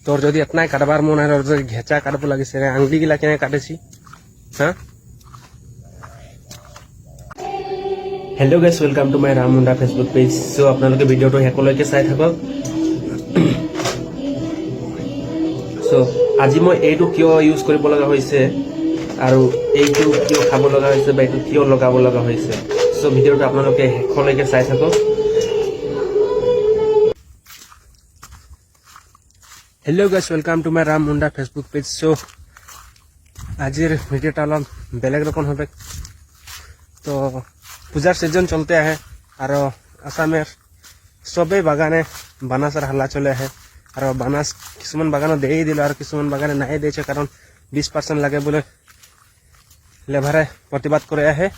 তোর যদি এতনাই কাটবার মন হয় যদি ঘেঁচা কাটব লাগিছে আঙুলি গিলা কেনে কাটেছি হ্যাঁ। Hello' guys, welcome to my Ram Munda Facebook page. চ' আপোনালোকে ভিডিঅ'টো শেষলৈকে চাই থাকক। চ' আজি মই এইটো কিয় ইউজ কৰিব লগা হৈছে আৰু এইটো কিয় খাব লগা হৈছে বা এইটো কিয় লগাব লগা হৈছে, চ' ভিডিঅ'টো আপোনালোকে শেষলৈকে চাই থাকক। Hello' guys, welcome to my Ram Munda Facebook page. চ' আজিৰ ভিডিঅ'টা অলপ বেলেগ ৰকম হবে। তো পূজাৰ সিজন চলতে আহে আৰু আসামের সবেই বাগানে বানাসের হাল্লা চলে আহে আৰু বানাস কিছুমান বাগানত দেই দিল আৰু কিছুমান বাগানে নাই দিয়েছে, কারণ 20% লাগে বলে লেবারে প্রতিবাদ করে আহে।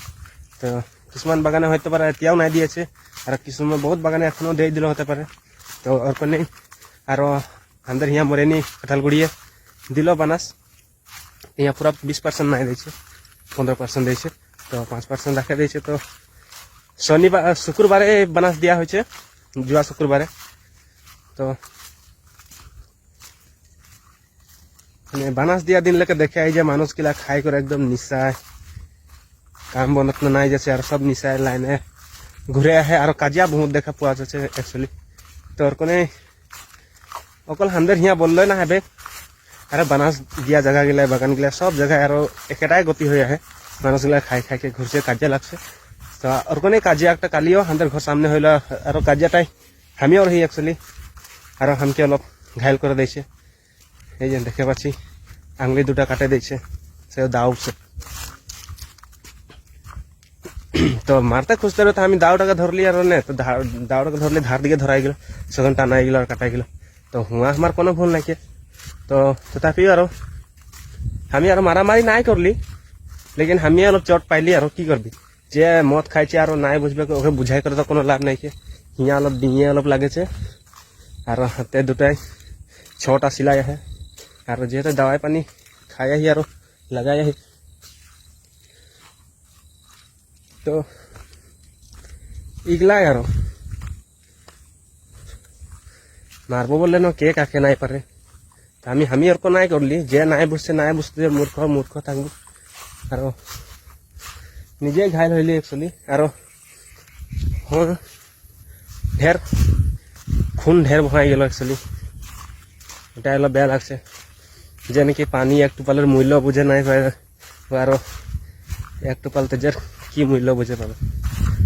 তো কিছুমান বাগানে হয়তো পারে এতিয়াও নাই দিয়েছে আর কিছুমান বহুত বাগানে এখনো দিয়ে দিল হতে পারে। তো ওর কারণে আরো আমাদের यहाँ मोरेनी कठालगुड़िए दिल बानास यहाँ पूरा 20% नहीं दिए, 15% दिए, तो 5% रखे दिए। तो शनिवार शुक्रबारे बानास दिया हो जुआ शुक्रबारे। तो बानास दिया दिन लेके देखे आई मानुष किला खाई कर एकदम निशाय काम बनत नहीं जैसे और सब निशाय लाइने घूरे आए और काजिया बहुत देखा पा जाए एक्चुअली। तो और को अकल हांदर हिया बोल ना है अरे बानास दिया जगह गिला बागान गिला सब जगह और एकेटाई गति हो है मानुष गिला खाई खाई के घुरसे काजिया लागसे। तो और को काजिया एक कालियो हांदर घर सामने हईल और काजियाटाई हमी और ही एक्चुअली और हमके अलग घायल कर दिए ये देखे पाची आंगुली दुटा काटे दिए से दाव से। तो मारते खुजते रहे तो हमें दावटा धर लिया ने, तो दावटा धरले धार दिखे धराई गल सगन टानाई गल और काटाई गल। तो हुआ हमार कोनो भूल नहीं के। तो तथापि और हमें और मारामारी नहीं करली, लेकिन हमें अलग चोट पाइली और की करबी जे मद खाई और ना बुझबे ओके बुझाई कर तो कोनो लाभ नहीं के। हिया अलग डिंगे अलग लगे और हाथे दुटाई 6टा सिलाई है और जेहेतु दवाई पानी खाया ही और लगाया ही। तो इगला यार मारबो बोले न के काके नहीं पारे। तो हमी और को नहीं करली जे नहीं बुझसे नहीं बुझते मूर्ख मूर्ख थाकबो और निजे घायल हईली एक्चुअली। और हाँ ढेर खून ढेर बहाई गल एक्चुअली এটা অলপ বেয়া লাগছে যে নাকি পানি এক টোপালের মূল্য বুঝে নাই পারে আর এক টোপাল তেজের কি মূল্য বুঝে পাবে।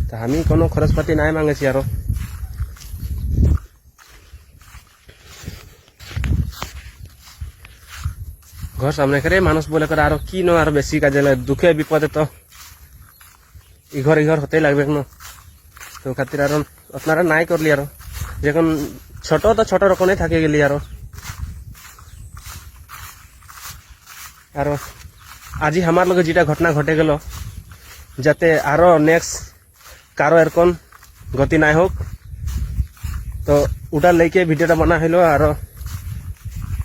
তো আমি কোনো খরচ পাতি নাই মাঙেছি আর ঘর সামনে করে মানুষ বলে করে আর কি ন আর বেশি কাজে লাগে দুঃখে বিপদে তো ইঘর ইঘর হতেই লাগবে না। তো খাতির আর আপনারা নাই করলি আর যখন ছোট তো ছোট রকমই থাকে গেলি আর আজি हमार लगे जेटा घटना घटे गल जाते आरो नेक्स्ट कारो एरकम गति ना होक। तो उटा लेके भिडियोटा बना हलो और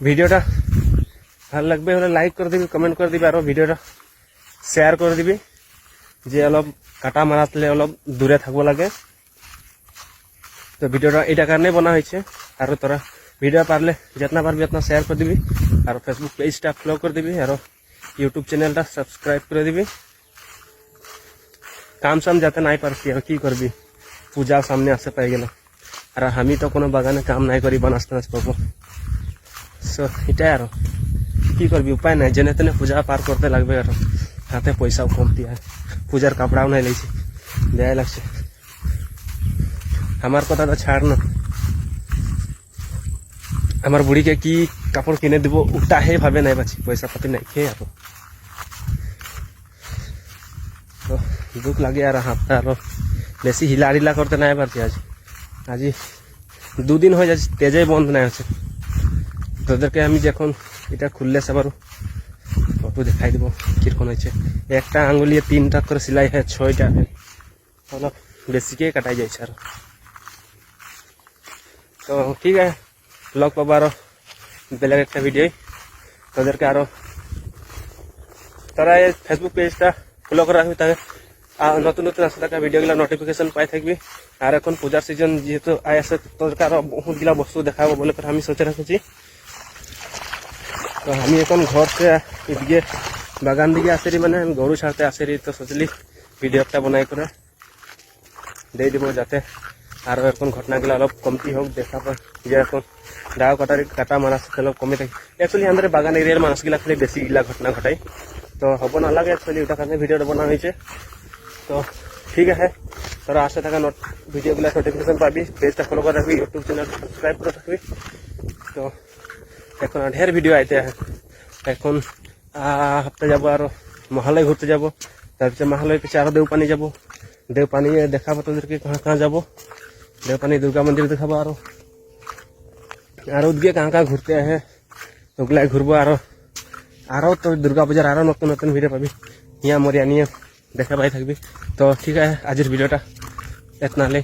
भिडियोटा ভাল লাগবে হলে लाइक कर दिबी कमेंट कर दिबी और भिडियोटा शेयर कर दिबी जे अलग काटा मारातले अलग दूरे थाकबो लागे। तो भिडियोटा एटा कारणे बना होइछे और तोरा भिडियो पारले जितना पारबी उतना शेयर कर दिबी और फेसबुक पेजटा फॉलो कर दिबी और यूट्यूब चैनलटा सब्सक्राइब कर दिबी। काम साम जाते नहीं पारती और की करबी पूजा सामने आसे पाई गेल और हमी तो कोनो बागाने काम नहीं करी बनास तनास करबो। सो इटा और की करबी उपाय नहीं जेने तेने पूजा पार करते लागबे और हाथे पैसा कमती है पूजार कपड़ाओ नहीं लैछे बेया लागछे। हमार कथा तो छाड़ ना हमार बुढ़ी के की कापड़ किने দিব उठा है भावे नहीं बाची पैसा पाती नहीं खे। तो दुख लगे यार हाथ और बेसी हिला हिला करते नहीं पारती आज 2 दिन हो जाए तेजे बंद नहीं होছে। তোদেরকে আমি যখন এটা খুললে সবার ফটো দেখাই দেব কিরকম হয়েছে। একটা আঙ্গুলিয়ে 3টা করে সেলাই है 6টা অলপ বেশিকে কাটাই যাইছে আর। তো ঠিক আছে লগ পাবো আরো বেলেগ একটা ভিডিও তোদেরকে আরো তারা এই ফেসবুক পেজটা ফলো করে রাখবি তাহলে নতুন নতুন আসে থাকা ভিডিওগুলো নোটিফিকেশন পাই থাকবি। আর এখন পূজার সিজন যেহেতু আই আছে তোদেরকে আরো বহুতগুলা বস্তু দেখাবো বলে আমি সোচে রাখছি। তো আমি এখন ঘর থেকে এদিকে বাগান দিকে আসেরি মানে আমি গরু ছাড়তে আসেরি, তো সোচলি ভিডিও একটা বনাই করে দিয়ে দিব যাতে আরও এখন ঘটনাগুলো অলপ কমতি হোক, দেখা পায় যে এখন ডাও কাটা মানুষ অলপ কমে থাকে। একচুয়ালি আমাদের বাগান এরিয়ার মানুষগুলা খালি বেশিগুলা ঘটনা ঘটায়, তো হব নালাগে একচুয়ালি ওটার কারণে ভিডিওটা বানা হয়েছে। তো ঠিক আছে, তোরা আসতে থাকা ভিডিওগুলো নোটিফিকেশন পাবি, পেজটা ফলো করে রাখবি, ইউটিউব চ্যানেল সাবস্ক্রাইব করে রাখবি। তো এখন ঢের ভিডিও আইতে এখন হপ্তাহে যাবো আরো মহালয় ঘুরতে যাবো, তারপরে মহালয় পিছিয়ে আরো দেওপানি যাবো, দেওপানি দেখাবো তোদেরকে কাহা যাবো, দেওপানি দুর্গা মন্দির দেখাবো, আরো ওদিকে কাহা ঘুরতে আহে ওগুলাই ঘুরবো। আরো তো দুর্গা পূজার আরো নতুন নতুন ভিডিও পাবি, ইয়া মরিয়া নিয়ে দেখা পাই থাকবি। তো ঠিক আছে, আজকের ভিডিওটা এতনালে।